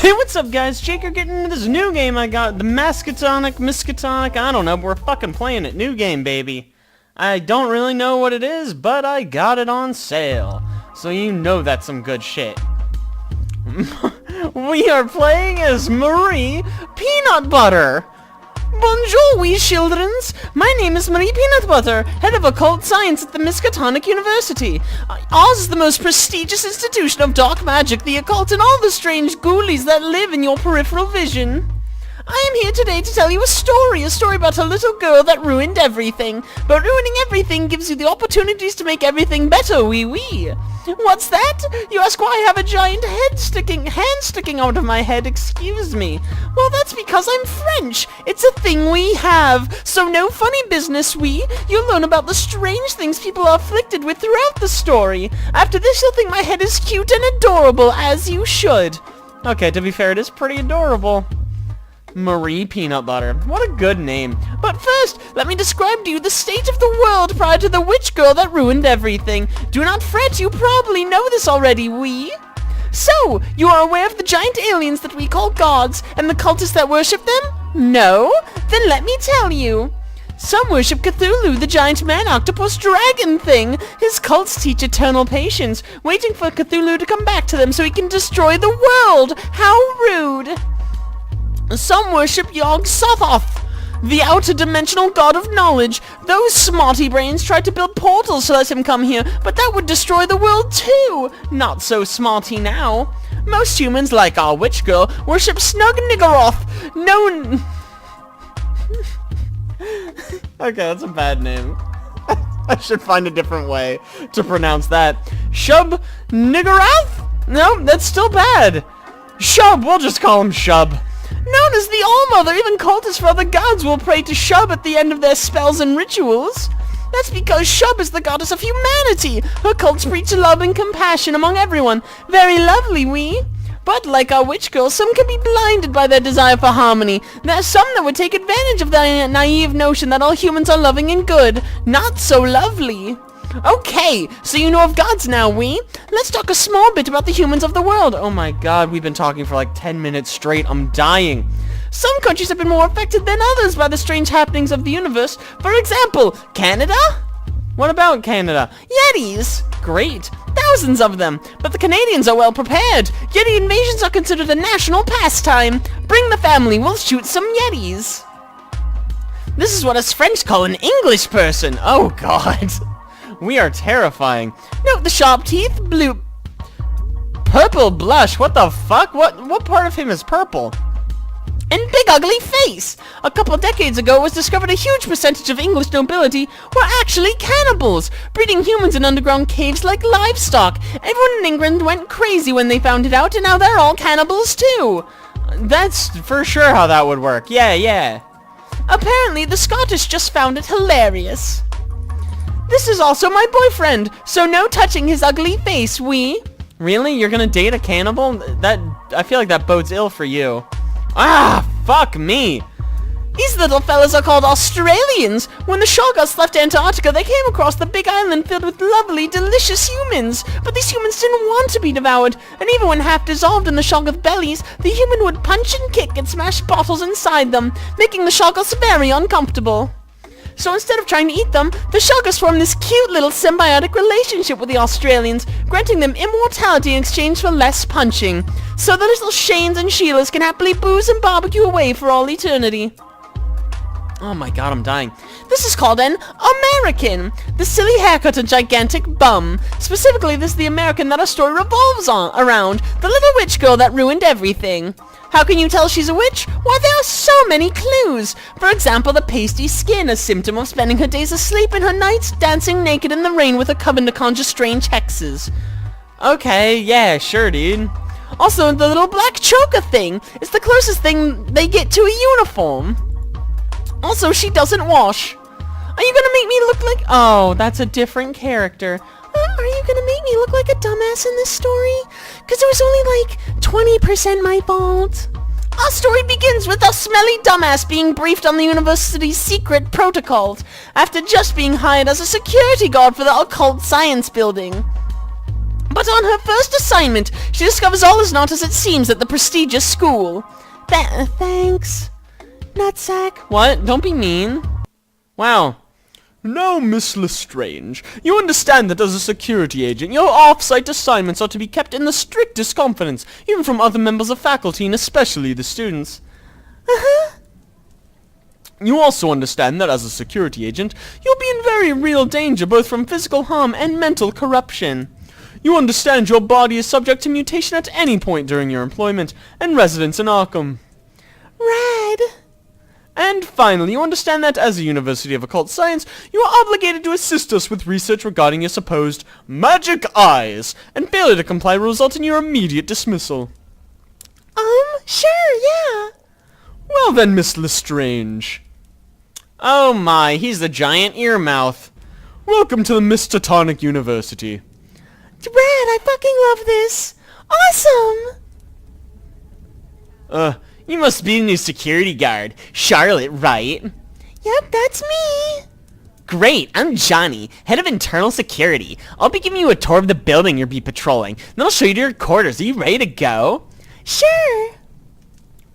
Hey, what's up, guys? Jake, you're getting into this new game I got. The Miskatonic, I don't know, but we're fucking playing it. New game, baby. I don't really know what it is, but I got it on sale. So you know that's some good shit. We are playing as Marie Peanut Butter. Bonjour, wee childrens. My name is Marie Peanut Butter, head of occult science at the Miskatonic University. Ours is the most prestigious institution of dark magic, the occult, and all the strange ghoulies that live in your peripheral vision. I am here today to tell you a story about a little girl that ruined everything. But ruining everything gives you the opportunities to make everything better, wee. What's that? You ask why I have a giant hand sticking out of my head, excuse me. Well, that's because I'm French. It's a thing we have. So no funny business, wee. You'll learn about the strange things people are afflicted with throughout the story. After this, you'll think my head is cute and adorable, as you should. Okay, to be fair, it is pretty adorable. Marie Peanut Butter. What a good name. But first, let me describe to you the state of the world prior to the witch girl that ruined everything. Do not fret, you probably know this already, wee. So, you are aware of the giant aliens that we call gods, and the cultists that worship them? No? Then let me tell you. Some worship Cthulhu, the giant man-octopus dragon thing. His cults teach eternal patience, waiting for Cthulhu to come back to them so he can destroy the world. How rude. Some worship Yog-Sothoth, the outer-dimensional god of knowledge. Those smarty brains tried to build portals to let him come here, but that would destroy the world too. Not so smarty now. Most humans, like our witch girl, worship Snug-Niggurath, known... Okay, that's a bad name. I should find a different way to pronounce that. Shub-Niggurath? No, that's still bad. Shub, we'll just call him Shub. Known as the All-Mother, even cultists for other gods will pray to Shub at the end of their spells and rituals. That's because Shub is the goddess of humanity. Her cults preach love and compassion among everyone. Very lovely, wee. But like our witch girl, some can be blinded by their desire for harmony. There are some that would take advantage of the naive notion that all humans are loving and good. Not so lovely. Okay, so you know of gods now, wee? Let's talk a small bit about the humans of the world. Oh my god, we've been talking for like 10 minutes straight. I'm dying. Some countries have been more affected than others by the strange happenings of the universe. For example, Canada? What about Canada? Yetis! Great. Thousands of them. But the Canadians are well prepared. Yeti invasions are considered a national pastime. Bring the family, we'll shoot some Yetis. This is what us French call an English person. Oh god. We are terrifying. Note the sharp teeth, blue... Purple blush, what the fuck? What part of him is purple? And big ugly face! A couple decades ago it was discovered a huge percentage of English nobility were actually cannibals, breeding humans in underground caves like livestock. Everyone in England went crazy when they found it out, and now they're all cannibals too. That's for sure how that would work. Yeah. Apparently the Scottish just found it hilarious. This is also my boyfriend, so no touching his ugly face, wee. Really? You're gonna date a cannibal? I feel like that bodes ill for you. Ah, fuck me. These little fellas are called Australians. When the Shoggoths left Antarctica, they came across the big island filled with lovely, delicious humans. But these humans didn't want to be devoured, and even when half dissolved in the Shoggoth bellies, the human would punch and kick and smash bottles inside them, making the Shoggoths very uncomfortable. So instead of trying to eat them, the Shoggoths formed this cute little symbiotic relationship with the Australians, granting them immortality in exchange for less punching. So the little Shanes and Sheilas can happily booze and barbecue away for all eternity. Oh my god, I'm dying. This is called an American. The silly haircut and gigantic bum. Specifically, this is the American that our story revolves around. The little witch girl that ruined everything. How can you tell she's a witch? Why, there are so many clues. For example, the pasty skin, a symptom of spending her days asleep and her nights dancing naked in the rain with a coven to conjure strange hexes. Okay, yeah, sure, dude. Also, the little black choker thing. It's the closest thing they get to a uniform. Also, she doesn't wash. Are you gonna make me look like... Oh, that's a different character. Are you gonna make me look like a dumbass in this story? Because it was only like 20% my fault. Our story begins with a smelly dumbass being briefed on the university's secret protocols after just being hired as a security guard for the occult science building. But on her first assignment, she discovers all is not as it seems at the prestigious school. Thanks, nutsack. What? Don't be mean. Wow. Now, Miss Lestrange, you understand that as a security agent, your off-site assignments are to be kept in the strictest confidence, even from other members of faculty and especially the students. Uh-huh. You also understand that as a security agent, you'll be in very real danger both from physical harm and mental corruption. You understand your body is subject to mutation at any point during your employment and residence in Arkham. Rad. And finally, you understand that as a University of Occult Science, you are obligated to assist us with research regarding your supposed magic eyes, and failure to comply will result in your immediate dismissal. Sure, yeah. Well then, Miss Lestrange. Oh my, he's the giant earmouth. Welcome to the Miskatonic University. Rad, I fucking love this. Awesome. You must be the new security guard. Charlotte, right? Yep, that's me. Great, I'm Johnny, head of internal security. I'll be giving you a tour of the building you'll be patrolling. Then I'll show you to your quarters. Are you ready to go? Sure.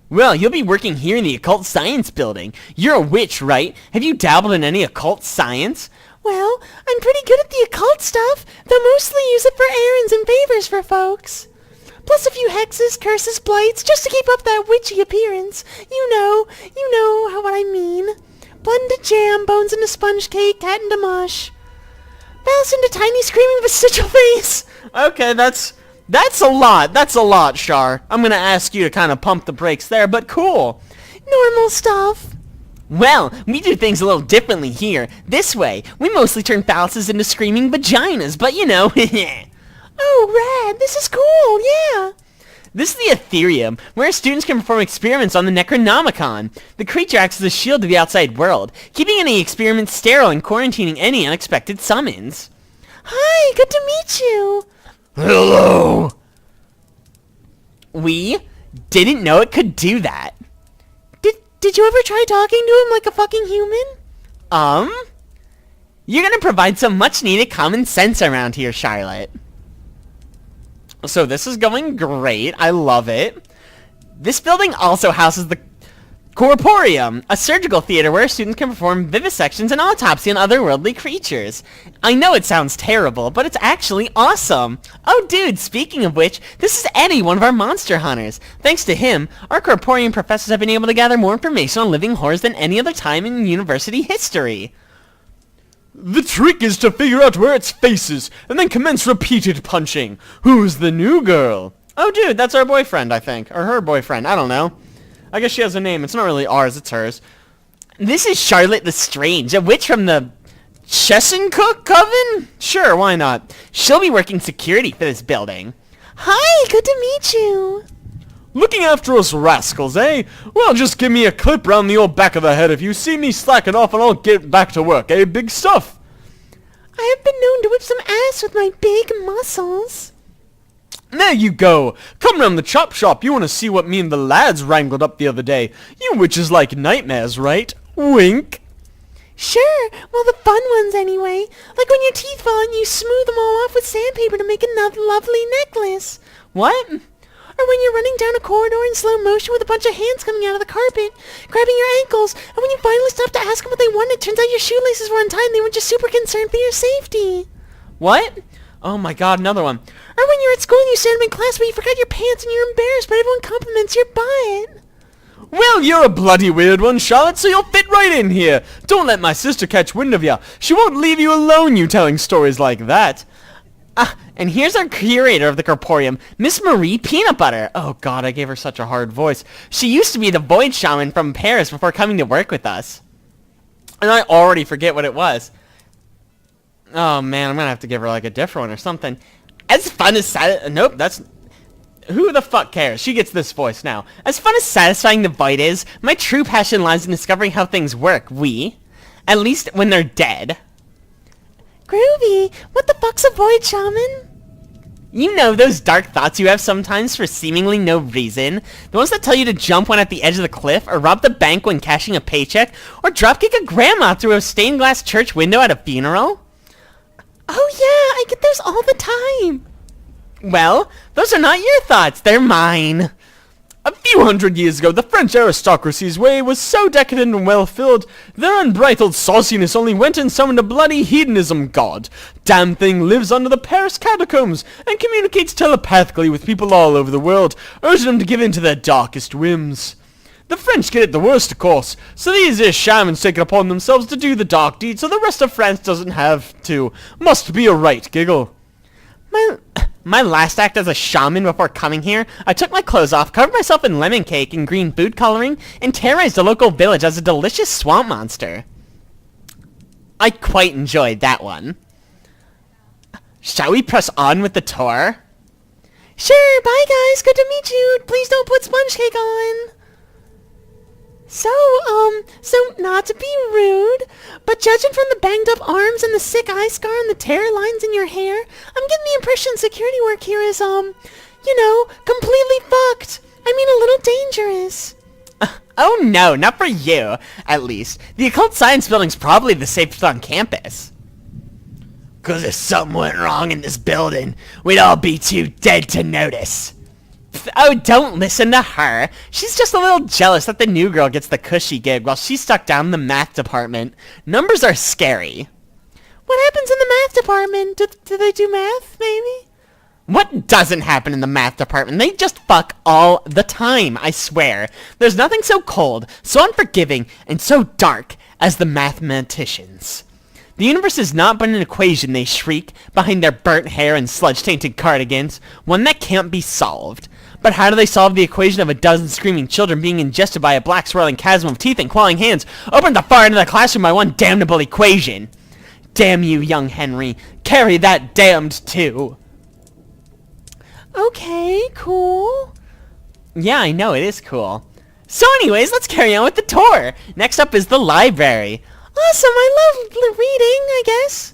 Well, you'll be working here in the occult science building. You're a witch, right? Have you dabbled in any occult science? Well, I'm pretty good at the occult stuff, though mostly use it for errands and favors for folks. Plus a few hexes, curses, blights, just to keep up that witchy appearance. You know what I mean. Blood into jam, bones into sponge cake, cat into mush. Bells into tiny screaming vestigial face. Okay, that's a lot, Char. I'm gonna ask you to kind of pump the brakes there, but cool. Normal stuff. Well, we do things a little differently here. This way, we mostly turn phalluses into screaming vaginas, but you know, Oh, rad! This is cool, yeah! This is the Ethereum, where students can perform experiments on the Necronomicon. The creature acts as a shield to the outside world, keeping any experiments sterile and quarantining any unexpected summons. Hi, good to meet you! Hello! We didn't know it could do that. Did you ever try talking to him like a fucking human? You're gonna provide some much-needed common sense around here, Charlotte. So this is going great. I love it. This building also houses the Corporeum, a surgical theater where students can perform vivisections and autopsy on otherworldly creatures. I know it sounds terrible, but it's actually awesome. Oh dude, speaking of which, this is Eddie, one of our monster hunters. Thanks to him, our Corporeum professors have been able to gather more information on living horrors than any other time in university history. The trick is to figure out where its face is, and then commence repeated punching. Who's the new girl? Oh dude, that's our boyfriend, I think. Or her boyfriend, I don't know. I guess she has a name. It's not really ours, it's hers. This is Charlotte Lestrange, a witch from the Chesuncook Coven? Sure, why not? She'll be working security for this building. Hi, good to meet you. Looking after us rascals, eh? Well, just give me a clip round the old back of the head if you see me slacking off and I'll get back to work, eh? Big stuff. I have been known to whip some ass with my big muscles. There you go. Come round the chop shop. You want to see what me and the lads wrangled up the other day. You witches like nightmares, right? Wink. Sure. Well, the fun ones anyway. Like when your teeth fall and you smooth them all off with sandpaper to make another lovely necklace. What? Or when you're running down a corridor in slow motion with a bunch of hands coming out of the carpet, grabbing your ankles, and when you finally stop to ask them what they wanted, it turns out your shoelaces were untied and they were just super concerned for your safety. What? Oh my god, another one. Or when you're at school and you stand up in class but you forgot your pants and you're embarrassed but everyone compliments your butt. Well, you're a bloody weird one, Charlotte, so you'll fit right in here. Don't let my sister catch wind of you. She won't leave you alone, you telling stories like that. And here's our curator of the Corporeum, Miss Marie Peanut Butter. Oh god, I gave her such a hard voice. She used to be the Void Shaman from Paris before coming to work with us. And I already forget what it was. Oh man, I'm gonna have to give her like a different one or something. As fun as nope, that's... Who the fuck cares? She gets this voice now. As fun as satisfying the void is, my true passion lies in discovering how things work, at least when they're dead. Groovy! What the fuck's a void shaman? You know those dark thoughts you have sometimes for seemingly no reason? The ones that tell you to jump when at the edge of the cliff, or rob the bank when cashing a paycheck, or dropkick a grandma through a stained glass church window at a funeral? Oh yeah, I get those all the time. Well, those are not your thoughts, they're mine. A few hundred years ago, the French aristocracy's way was so decadent and well-filled, their unbridled sauciness only went and summoned a bloody hedonism god. Damn thing lives under the Paris catacombs and communicates telepathically with people all over the world, urging them to give in to their darkest whims. The French get it the worst, of course, so these shamans take it upon themselves to do the dark deed so the rest of France doesn't have to. Must be a right giggle. My last act as a shaman before coming here, I took my clothes off, covered myself in lemon cake and green food coloring, and terrorized the local village as a delicious swamp monster. I quite enjoyed that one. Shall we press on with the tour? Sure, bye guys, good to meet you. Please don't put sponge cake on. So not to be rude, but judging from the banged up arms and the sick eye scar and the tear lines in your hair, I'm getting the impression security work here is, completely fucked. I mean, a little dangerous. Oh no, not for you, at least. The occult science building's probably the safest on campus. 'Cause if something went wrong in this building, we'd all be too dead to notice. Oh, don't listen to her. She's just a little jealous that the new girl gets the cushy gig while she's stuck down in the math department. Numbers are scary. What happens in the math department? Do they do math, maybe? What doesn't happen in the math department? They just fuck all the time, I swear. There's nothing so cold, so unforgiving, and so dark as the mathematicians. The universe is not but an equation, they shriek, behind their burnt hair and sludge-tainted cardigans, one that can't be solved. But how do they solve the equation of a dozen screaming children being ingested by a black swirling chasm of teeth and clawing hands, opened the far end of the classroom by one damnable equation? Damn you, young Henry. Carry that damned too. Okay, cool. Yeah, I know, it is cool. So anyways, let's carry on with the tour. Next up is the library. Awesome, I love reading, I guess.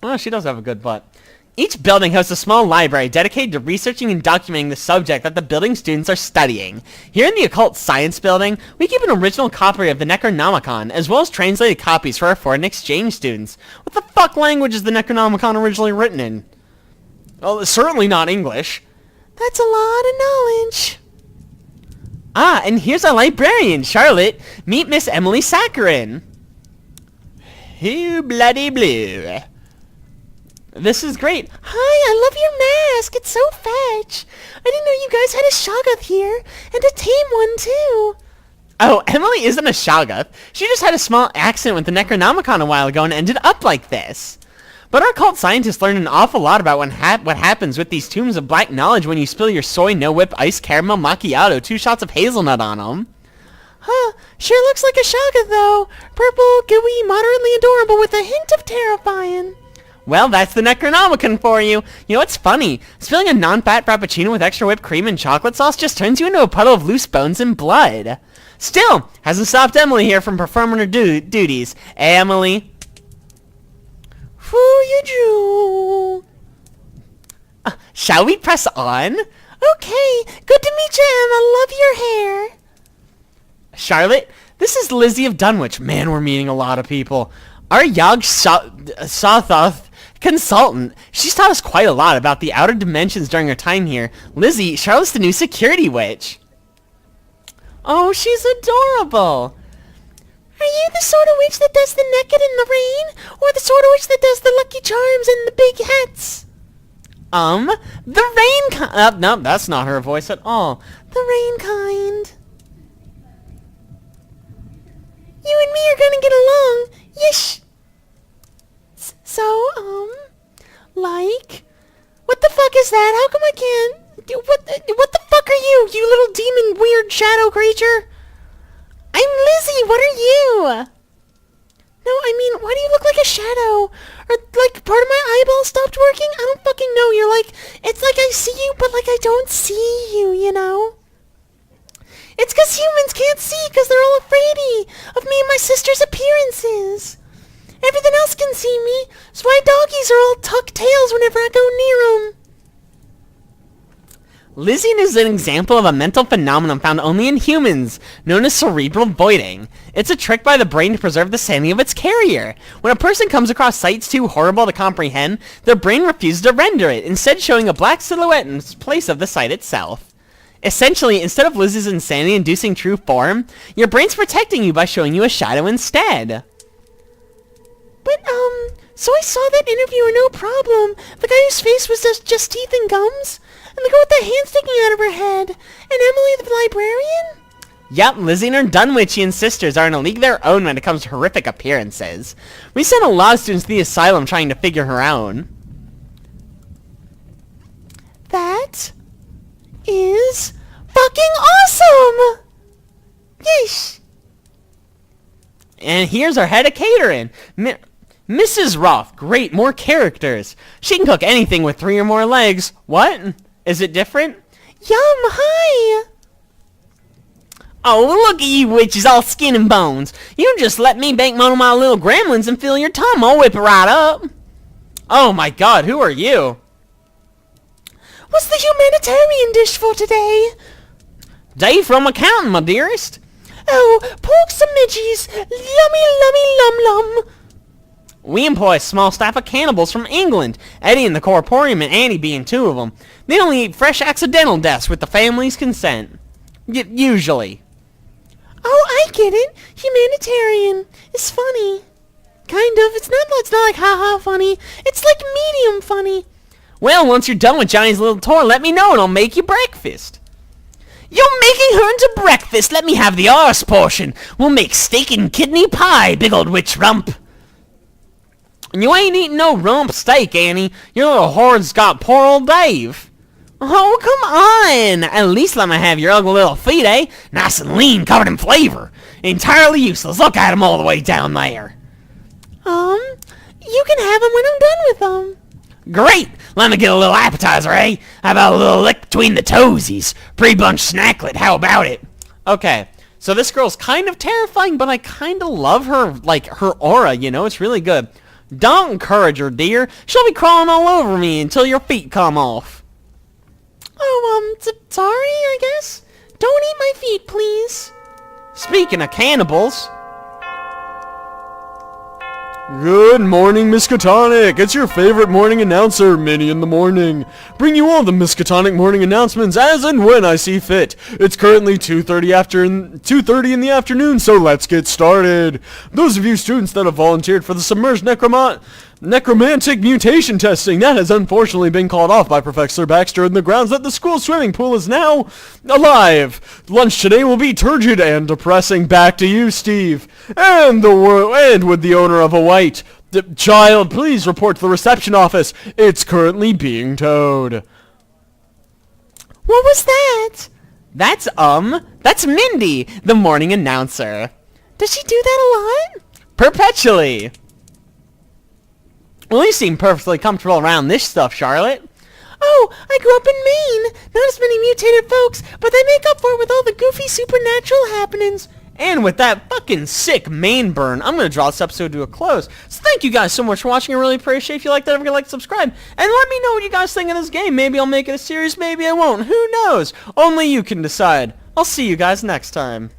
Well, she does have a good butt. Each building hosts a small library dedicated to researching and documenting the subject that the building students are studying. Here in the Occult Science Building, we keep an original copy of the Necronomicon, as well as translated copies for our foreign exchange students. What the fuck language is the Necronomicon originally written in? Well, it's certainly not English. That's a lot of knowledge. Ah, and here's our librarian, Charlotte. Meet Miss Emily Saccharin. Who bloody blue. This is great. Hi, I love your mask. It's so fetch. I didn't know you guys had a Shoggoth here, and a tame one, too. Oh, Emily isn't a Shoggoth. She just had a small accident with the Necronomicon a while ago and ended up like this. But our cult scientists learned an awful lot about what happens with these tombs of black knowledge when you spill your soy no-whip iced caramel macchiato 2 shots of hazelnut on them. Huh, sure looks like a Shoggoth, though. Purple, gooey, moderately adorable with a hint of terrifying. Well, that's the Necronomicon for you. You know what's funny? Spilling a non-fat frappuccino with extra whipped cream and chocolate sauce just turns you into a puddle of loose bones and blood. Still, hasn't stopped Emily here from performing her duties. Hey, Emily. Who you drew? Shall we press on? Okay, good to meet you, Emma. Love your hair. Charlotte, this is Lizzie of Dunwich. Man, we're meeting a lot of people. Our Yog Sothoth consultant. She's taught us quite a lot about the outer dimensions during her time here. Lizzie, Charlotte's the new security witch. Oh, she's adorable. Are you the sort of witch that does the naked in the rain? Or the sort of witch that does the lucky charms and the big hats? The rain kind. No, that's not her voice at all. The rain kind. You and me are gonna get along. Yish. So, like, what the fuck is that? How come I can't? What the fuck are you, you little demon weird shadow creature? I'm Lizzie, what are you? No, I mean, why do you look like a shadow? Or, like, part of my eyeball stopped working? I don't fucking know. You're like, it's like I see you, but, like, I don't see you, you know? It's 'cause humans can't see 'cause they're all afraid of me and my sister's appearances. Everything else can see me, so why doggies are all tuck tails whenever I go near them. Lizzing is an example of a mental phenomenon found only in humans, known as cerebral voiding. It's a trick by the brain to preserve the sanity of its carrier. When a person comes across sights too horrible to comprehend, their brain refuses to render it, instead showing a black silhouette in place of the sight itself. Essentially, instead of Lizz's insanity-inducing true form, your brain's protecting you by showing you a shadow instead. But, so I saw that interviewer, no problem. The guy whose face was just teeth and gums? And the girl with the hand sticking out of her head? And Emily the librarian? Yep, Lizzie and her Dunwichian sisters are in a league of their own when it comes to horrific appearances. We sent a lot of students to the asylum trying to figure her out. That is fucking awesome! Yeesh. And here's our head of catering, Mrs. Roth. Great, more characters. She can cook anything with 3 or more legs. What? Is it different? Yum, hi! Oh, look at you witches, all skin and bones. You just let me bake one of my little gremlins and fill your tum. I'll whip it right up. Oh my god, who are you? What's the humanitarian dish for today? Dave from accounting, my dearest. Oh, pork some midgies. Lummy, lummy, lum, lum. We employ a small staff of cannibals from England, Eddie in the Corporium and Annie being 2 of them. They only eat fresh accidental deaths with the family's consent. Usually. Oh, I get it. Humanitarian. It's funny. Kind of. It's not like ha-ha funny. It's like medium funny. Well, once you're done with Johnny's little tour, let me know and I'll make you breakfast. You're making her into breakfast. Let me have the arse portion. We'll make steak and kidney pie, big old witch rump. You ain't eating no rump steak, Annie. Your little hoard's got poor old Dave. Oh, come on. At least let me have your ugly little feet, eh? Nice and lean, covered in flavor. Entirely useless. Look at them all the way down there. You can have them when I'm done with them. Great. Let me get a little appetizer, eh? How about a little lick between the toesies? Pre-bunch snacklet. How about it? Okay. So this girl's kind of terrifying, but I kind of love her, like, her aura, you know? It's really good. Don't encourage her, dear. She'll be crawling all over me until your feet come off. Oh, sorry, I guess? Don't eat my feet, please. Speaking of cannibals... Good morning, Miskatonic! It's your favorite morning announcer, Minnie in the Morning. Bring you all the Miskatonic morning announcements as and when I see fit. It's currently 2:30 in the afternoon, so let's get started. Those of you students that have volunteered for the submerged necromantic mutation testing, that has unfortunately been called off by Professor Baxter in the grounds that the school swimming pool is now alive. Lunch today will be turgid and depressing. Back to you, Steve. And with the owner of a white child, please report to the reception office. It's currently being towed. What was that? That's Mindy, the morning announcer. Does she do that a lot? Perpetually. Well, you seem perfectly comfortable around this stuff, Charlotte. Oh, I grew up in Maine. Not as many mutated folks, but they make up for it with all the goofy supernatural happenings. And with that fucking sick Maine burn, I'm going to draw this episode to a close. So thank you guys so much for watching. I really appreciate it. If you liked it, don't forget to like, subscribe. And let me know what you guys think of this game. Maybe I'll make it a series, maybe I won't. Who knows? Only you can decide. I'll see you guys next time.